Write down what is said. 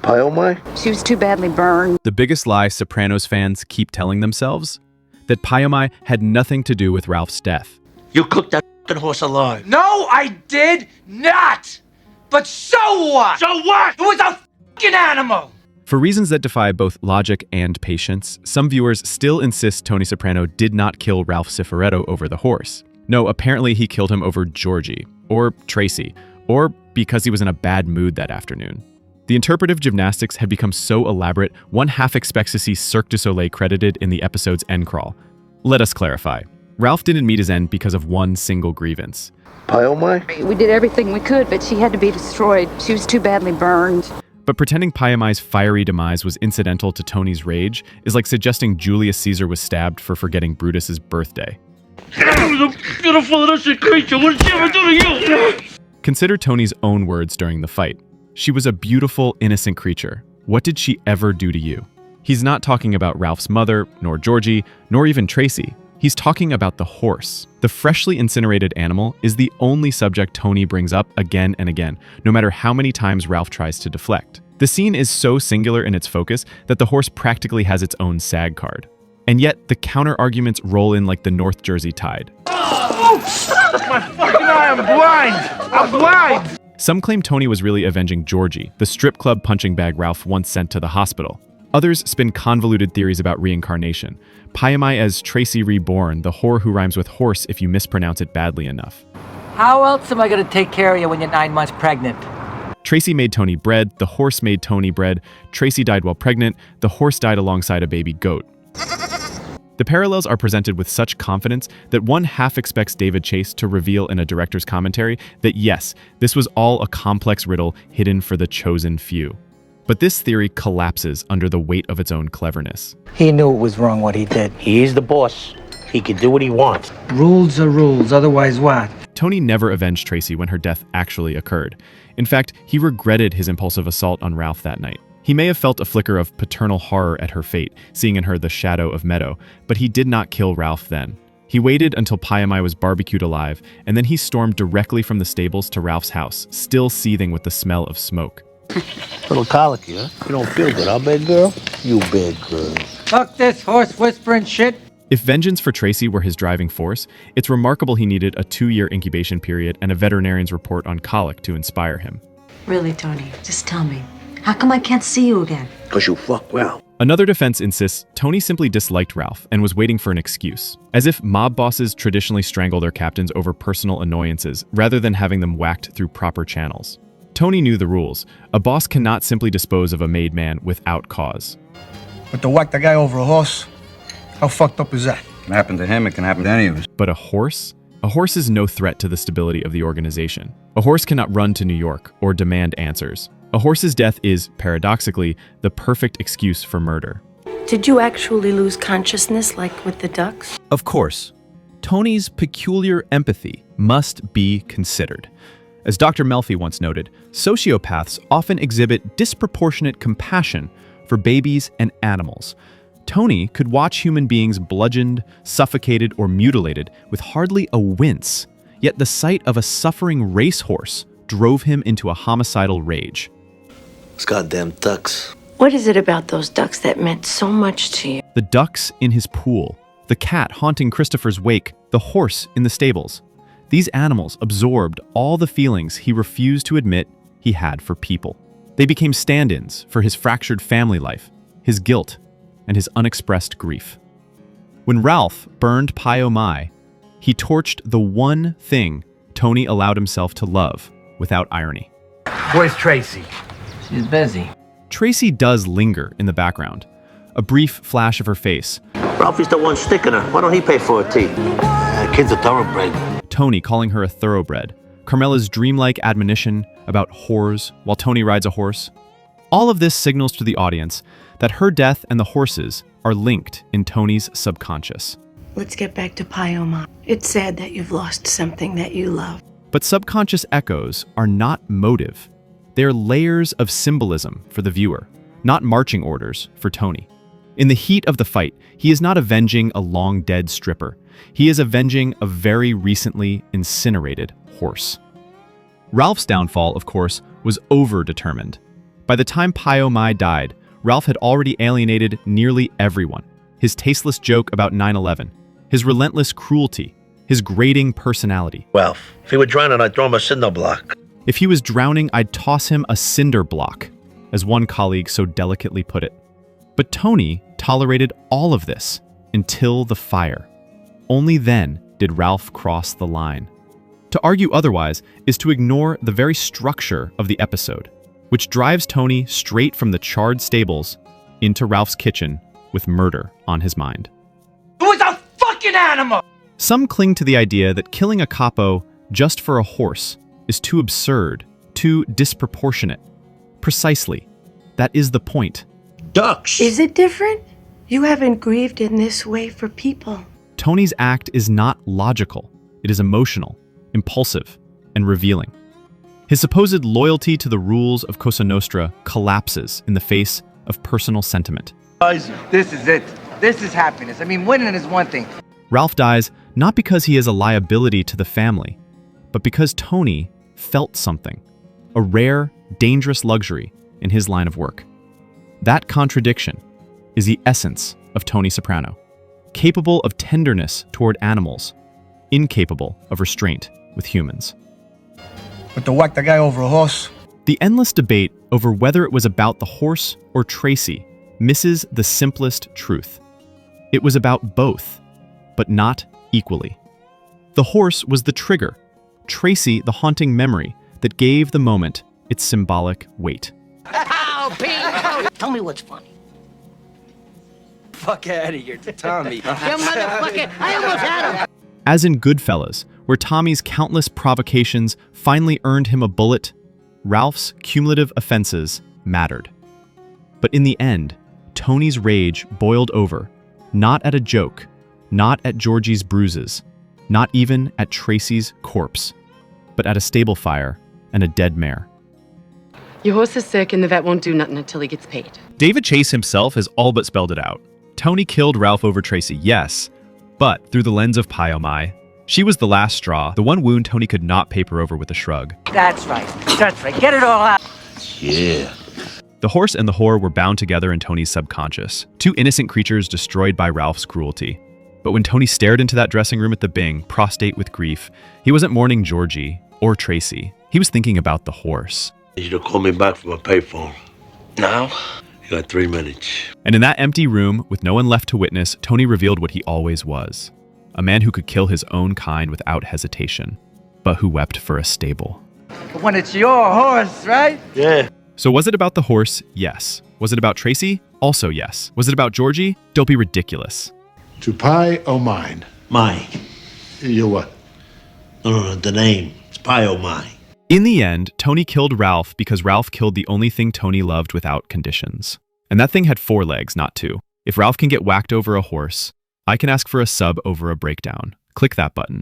Pyomai? She was too badly burned. The biggest lie Sopranos fans keep telling themselves? That Pyomai had nothing to do with Ralph's death. You cooked that fucking horse alive. No, I did not! But so what? So what? It was a fucking animal! For reasons that defy both logic and patience, some viewers still insist Tony Soprano did not kill Ralph Cifaretto over the horse. No, apparently he killed him over Georgie, or Tracy, or because he was in a bad mood that afternoon. The interpretive gymnastics had become so elaborate, one half expects to see Cirque du Soleil credited in the episode's end crawl. Let us clarify. Ralph didn't meet his end because of one single grievance. Pyomai? We did everything we could, but she had to be destroyed. She was too badly burned. But pretending Pyomai's fiery demise was incidental to Tony's rage is like suggesting Julius Caesar was stabbed for forgetting Brutus's birthday. The beautiful innocent creature, what did she ever do to you? Consider Tony's own words during the fight. She was a beautiful, innocent creature. What did she ever do to you? He's not talking about Ralph's mother, nor Georgie, nor even Tracy. He's talking about the horse. The freshly incinerated animal is the only subject Tony brings up again and again, no matter how many times Ralph tries to deflect. The scene is so singular in its focus that the horse practically has its own SAG card. And yet, the counter-arguments roll in like the North Jersey tide. My fucking eye, I'm blind! I'm blind! Some claim Tony was really avenging Georgie, the strip club punching bag Ralph once sent to the hospital. Others spin convoluted theories about reincarnation. Pyomai as Tracy Reborn, the whore who rhymes with horse if you mispronounce it badly enough. How else am I gonna take care of you when you're 9 months pregnant? Tracy made Tony bread, the horse made Tony bread, Tracy died while pregnant, the horse died alongside a baby goat. The parallels are presented with such confidence that one half expects David Chase to reveal in a director's commentary that yes, this was all a complex riddle hidden for the chosen few. But this theory collapses under the weight of its own cleverness. He knew it was wrong what he did. He is the boss. He can do what he wants. Rules are rules, otherwise what? Tony never avenged Tracy when her death actually occurred. In fact, he regretted his impulsive assault on Ralph that night. He may have felt a flicker of paternal horror at her fate, seeing in her the shadow of Meadow, but he did not kill Ralph then. He waited until Pyomai was barbecued alive, and then he stormed directly from the stables to Ralph's house, still seething with the smell of smoke. Little colicky, huh? You don't feel good, huh, big girl? You big girl. Fuck this horse whispering shit. If vengeance for Tracy were his driving force, it's remarkable he needed a 2-year incubation period and a veterinarian's report on colic to inspire him. Really, Tony, just tell me. How come I can't see you again? Because you fuck well. Another defense insists Tony simply disliked Ralph and was waiting for an excuse, as if mob bosses traditionally strangle their captains over personal annoyances rather than having them whacked through proper channels. Tony knew the rules. A boss cannot simply dispose of a made man without cause. But to whack the guy over a horse? How fucked up is that? It can happen to him, it can happen to any of us. But a horse? A horse is no threat to the stability of the organization. A horse cannot run to New York or demand answers. A horse's death is, paradoxically, the perfect excuse for murder. Did you actually lose consciousness like with the ducks? Of course, Tony's peculiar empathy must be considered. As Dr. Melfi once noted, sociopaths often exhibit disproportionate compassion for babies and animals. Tony could watch human beings bludgeoned, suffocated, or mutilated with hardly a wince, yet the sight of a suffering racehorse drove him into a homicidal rage. Those goddamn ducks. What is it about those ducks that meant so much to you? The ducks in his pool, the cat haunting Christopher's wake, the horse in the stables. These animals absorbed all the feelings he refused to admit he had for people. They became stand-ins for his fractured family life, his guilt, and his unexpressed grief. When Ralph burned Pyomai, he torched the one thing Tony allowed himself to love without irony. Where's Tracy? She's busy. Tracy does linger in the background, a brief flash of her face. Ralphie's the one sticking her. Why don't he pay for her teeth? Kid's a thoroughbred. Tony calling her a thoroughbred. Carmela's dreamlike admonition about whores while Tony rides a horse. All of this signals to the audience that her death and the horses are linked in Tony's subconscious. Let's get back to Pyomai. It's sad that you've lost something that you love. But subconscious echoes are not motive. They're layers of symbolism for the viewer, not marching orders for Tony. In the heat of the fight, he is not avenging a long-dead stripper. He is avenging a very recently incinerated horse. Ralph's downfall, of course, was over-determined. By the time Pio Mai died, Ralph had already alienated nearly everyone. His tasteless joke about 9/11, his relentless cruelty, his grating personality. Ralph, if he were drowning, I'd throw him a cinder block. If he was drowning, I'd toss him a cinder block, as one colleague so delicately put it. But Tony tolerated all of this until the fire. Only then did Ralph cross the line. To argue otherwise is to ignore the very structure of the episode, which drives Tony straight from the charred stables into Ralph's kitchen with murder on his mind. Who is a fucking animal? Some cling to the idea that killing a capo just for a horse is too absurd, too disproportionate. Precisely. That is the point. Ducks. Is it different? You haven't grieved in this way for people. Tony's act is not logical. It is emotional, impulsive, and revealing. His supposed loyalty to the rules of Cosa Nostra collapses in the face of personal sentiment. This is it. This is happiness. I mean, winning is one thing. Ralph dies not because he is a liability to the family, but because Tony felt something, a rare, dangerous luxury in his line of work. That contradiction is the essence of Tony Soprano, capable of tenderness toward animals, incapable of restraint with humans. But to whack the guy over a horse. The endless debate over whether it was about the horse or Tracy misses the simplest truth. It was about both, but not equally. The horse was the trigger, Tracy the haunting memory that gave the moment its symbolic weight. Tell me what's funny. Fuck out of here, Tommy. You motherfucker! I almost had him! As in Goodfellas, where Tommy's countless provocations finally earned him a bullet, Ralph's cumulative offenses mattered. But in the end, Tony's rage boiled over, not at a joke, not at Georgie's bruises, not even at Tracy's corpse, but at a stable fire and a dead mare. Your horse is sick and the vet won't do nothing until he gets paid. David Chase himself has all but spelled it out. Tony killed Ralph over Tracy, yes, but through the lens of Pio Mai. She was the last straw, the one wound Tony could not paper over with a shrug. That's right. That's right. Get it all out. Yeah. The horse and the whore were bound together in Tony's subconscious, two innocent creatures destroyed by Ralph's cruelty. But when Tony stared into that dressing room at the Bing, prostrate with grief, he wasn't mourning Georgie or Tracy. He was thinking about the horse. I need you to call me back from a payphone. Now? You got 3 minutes. And in that empty room, with no one left to witness, Tony revealed what he always was. A man who could kill his own kind without hesitation, but who wept for a stable. When it's your horse, right? Yeah. So was it about the horse? Yes. Was it about Tracy? Also yes. Was it about Georgie? Don't be ridiculous. To Pie O Mine. Mine. You what? No, the name. It's Pio Mai. In the end, Tony killed Ralph because Ralph killed the only thing Tony loved without conditions. And that thing had 4 legs, not 2. If Ralph can get whacked over a horse, I can ask for a sub over a breakdown. Click that button.